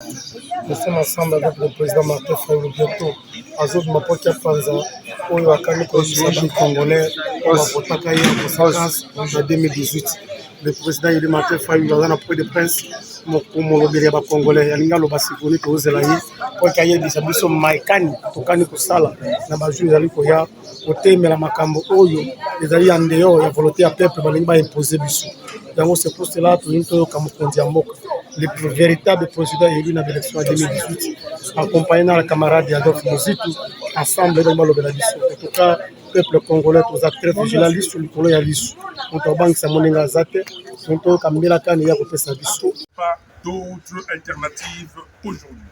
Nous sommes ensemble avec le président Martin Fayulu bientôt. Azot Mapokia Panza, Oyo Akani Konstitution Congolais, Wapotaka en conséquence en 2018. Le président Yeli Martin Fayulu dans un point de presse, Mokolobele Congolais, Yalinga Lobasikoni, Kozelaï, Okaye Bisabiso Maikani, Tokani Kusala, Nabaju Zali Koya, Ote Mela Makambo Oyo, les alliés en dehors, il y a volonté à peuple, il va imposer Bissou. Donc c'est pour cela que nous sommes le véritable président élu dans l'élection en 2018, accompagné le camarade Adolphe Mozitu, ensemble dans le Beladisso. En tout cas, le peuple congolais, tous acteurs vigilantes sur le colo Yalisu. Nous avons Samoninga Zate, nous avons Kamila Kane Yakope Sabisso. Pas d'autre alternative aujourd'hui.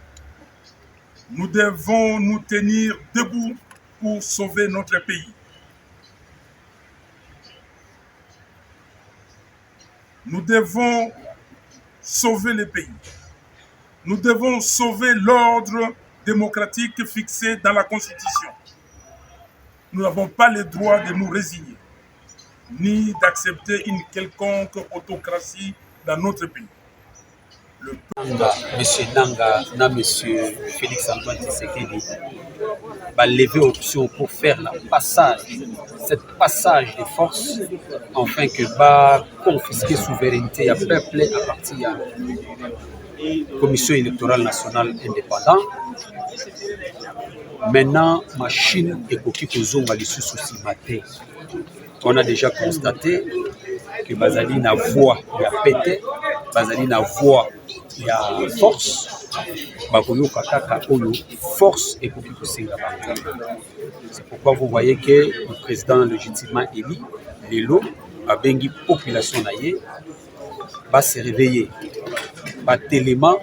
Nous devons nous tenir debout pour sauver notre pays. Nous devons sauver le pays. Nous devons sauver l'ordre démocratique fixé dans la Constitution. Nous n'avons pas le droit de nous résigner, ni d'accepter une quelconque autocratie dans notre pays. Monsieur Nanga, Monsieur Félix Antoine Tshisekedi va lever option pour faire cette passage de force, afin que va confisquer souveraineté à peuple à partir de la Commission électorale nationale indépendante. Maintenant, machine et coquille kozonga les sous matin. On a déjà constaté que Bazali n'a voix, il y a pété, Bazali n'a voix, il y a force, Bakoyo Kakaka Oyo, force et coquille kosenga. C'est pourquoi vous voyez que le président légitimement élu, Lelo, a bengi population naïe, va se réveiller, va télément,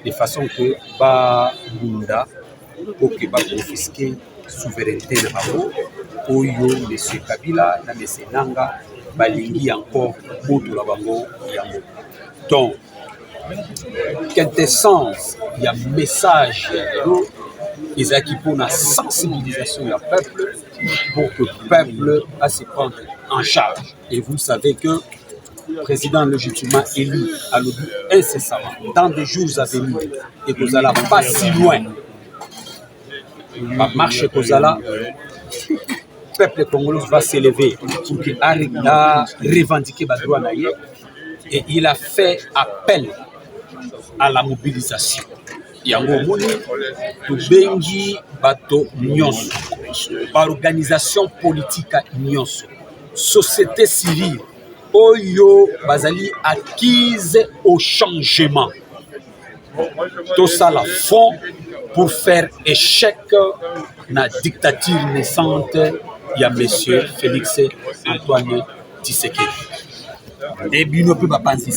de façon que va Bunda, pour que va confisquer souveraineté de Mabo, Oyo, M. Kabila, M. Nanga, balingi encore Boto Labango, Yango. Donc, quintessence, il y a un message, ils ont pour la sensibilisation du peuple, pour que le peuple a se prendre en charge. Et vous savez que le président légitimement élu a le but incessamment, dans des jours à venir, et que vous n'allez pas si loin. La marche que vous allez, le peuple congolais va s'élever pour qu'il arrive à revendiquer les droits. Et il a fait appel à la mobilisation. Yango moni tubengi bato nyonso, par organisation politique nyonso, société civile, oyo bazali acquise au changement. Tout ça la fond pour faire échec na dictature naissante ya monsieur Félix Antoine Tshisekedi. Et bino pe bapanzi